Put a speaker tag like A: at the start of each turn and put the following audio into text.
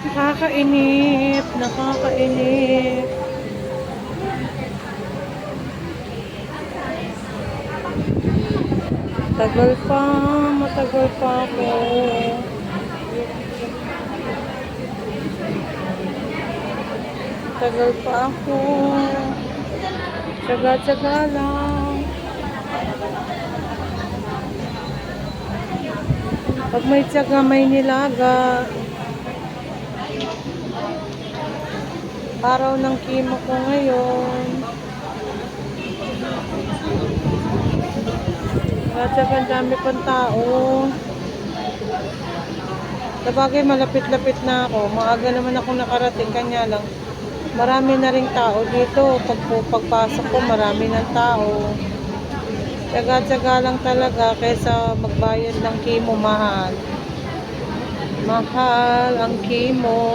A: Nakakainip, nakakainip. Matagal pa ako. Tagal pa ako. Tsaga-tsaga lang. Pag may tsaga, may nilaga. Araw ng chemo ko ngayon. Tsaga, dami pang tao. Sabagay, malapit-lapit na ako. Maaga naman ako nakarating, kanya lang. Marami na ring tao dito. Pagpasok ko, marami ng tao. Tsaga-tsaga lang talaga kaysa magbayad ng chemo, mahal. Mahal ang chemo.